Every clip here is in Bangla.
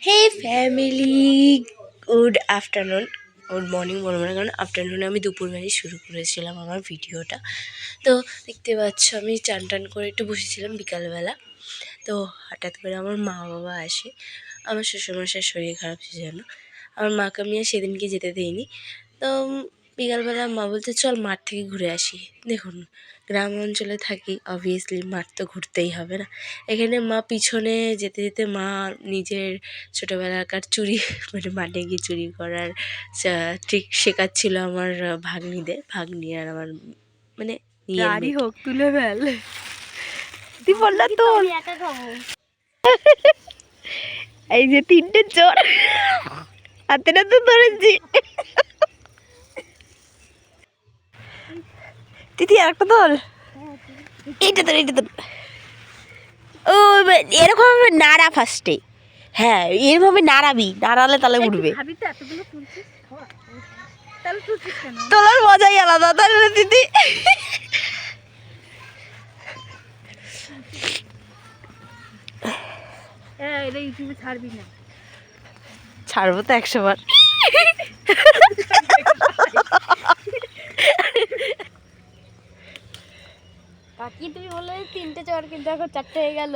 হে family, good afternoon, good morning বলবো না, কারণ আফটারনুনে আমি দুপুরবেলায় শুরু করেছিলাম আমার ভিডিওটা। তো দেখতে পাচ্ছ আমি চান টান করে একটু বসেছিলাম বিকালবেলা। তো হঠাৎ করে আমার মা বাবা আসে, আমার শ্বশুরমশাইয়ের শরীর খারাপ ছিল যেন, আমার মাকে আমি আর সেদিনকে যেতে দিইনি। তো বিকালবেলা মা বলতে চল মাঠ থেকে ঘুরে আসি। দেখুন, গ্রাম অঞ্চলে থাকি, অবভিয়াসলি মাঠ তো ঘুরতেই হবে না। এখানে মা পিছনে যেতে যেতে মা নিজের ছোটোবেলাকার চুরি মানে মাঠে গিয়ে চুরি করার ট্রিক শেখাচ্ছিল আমার ভাগ্নি আর আমার মানে গাড়ি হোক তুলে ফেল। তুই বললাম তো এই যে তিনটে চোর হাতে না তো ধরেছি। দিদি একটা দল, এইটা তোর, এইটা তোর। ও এরকম ভাবে নাড়া ফার্স্টে, হ্যাঁ এরকম ভাবে নাড়াবি, নাড়ালে তাহলে উঠবে। তোলার মজাই আলাদা, তাহলে দিদি। এটা ইউটিউবে ছাড়বি না? ছাড়বো তো 100 বার। কাকি তুমি বললে 3টে চর, কিন্তু এখন 4টে হয়ে গেল।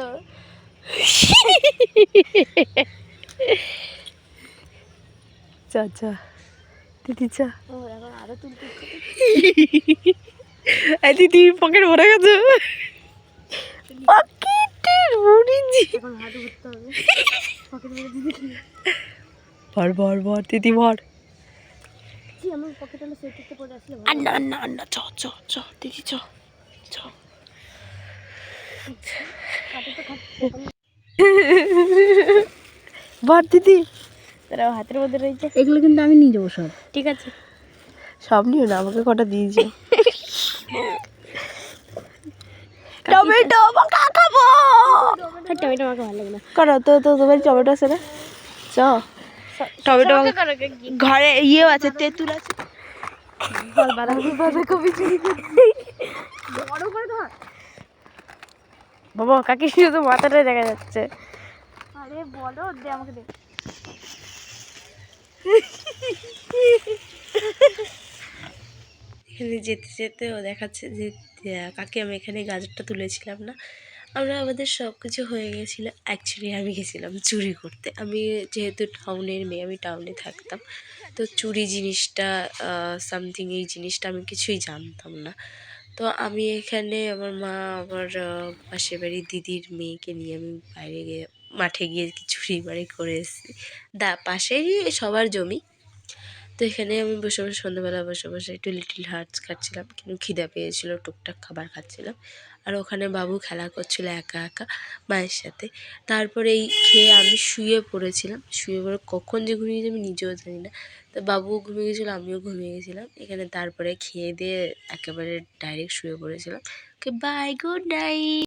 চা চা দিদি চা। এখন আরো তুলতে দিদি পকেট ভরে গেছে। পকেটের ভরেছি। এখন হাঁটু ঘুরতে হবে। পকেট ভরে দিদি ভর ভর ভর দিদি ভর। কি আমার পকেট হলো সেটিতে পড়ে আসলে আন্না আন্না আন্না, চ চ চ দিদি চ চ। ভর দিদি। তারা হাতের মধ্যে রয়েছে, এগুলো কিন্তু আমি নিয়ে যাবো সব, ঠিক আছে? সব নিও না, আমাকে কটা দিয়েছো। টমেটো মাখা খাবো। টমেটো আমাকে ভালো লাগে না। করো তো, তো তোমার টমেটো আছে না? চ টমেটো ঘরে ইয়েও আছে, তেঁতুল আছে। বাঁধাকপি চুরি করছি। বড় করে ধর বাবা, কাকি শুধু মাথাটাই দেখা যাচ্ছে। আরে বলো, দে আমাকে দে। এখানে যেতে যেতে ও দেখাচ্ছে যে কাকে আমি এখানে গাজরটা তুলেছিলাম না। আমরা আমাদের সব কিছু হয়ে গেছিলো, অ্যাকচুয়ালি আমি গেছিলাম চুরি করতে। আমি যেহেতু টাউনের মেয়ে, আমি টাউনে থাকতাম, তো চুরি জিনিসটা সামথিং, এই জিনিসটা আমি কিছুই জানতাম না। তো আমি এখানে আমার মা, আমার পাশের বাড়ির দিদির মেয়েকে নিয়ে আমি বাইরে গিয়ে মাঠে গিয়ে চুরি বাড়ি করে এসেছি। পাশেরই সবার জমি। তো এখানে আমি বসে বসে সন্ধ্যাবেলা বসে বসে একটু লিটল হার্টস খাচ্ছিলাম, কিন্তু খিদে পেয়েছিলো, টুকটাক খাবার খাচ্ছিলাম। আর ওখানে বাবু খেলা করছিল একা একা মায়ের সাথে। তারপরে এই খেয়ে আমি শুয়ে পড়েছিলাম, শুয়ে পড়ে কখন যে ঘুমিয়ে গেছি আমি নিজেও জানি না। তো বাবুও ঘুমিয়ে গেছিলো, আমিও ঘুমিয়ে গেছিলাম এখানে। তারপরে খেয়ে দিয়ে একেবারে ডাইরেক্ট শুয়ে পড়েছিলাম। Okay bye, good night.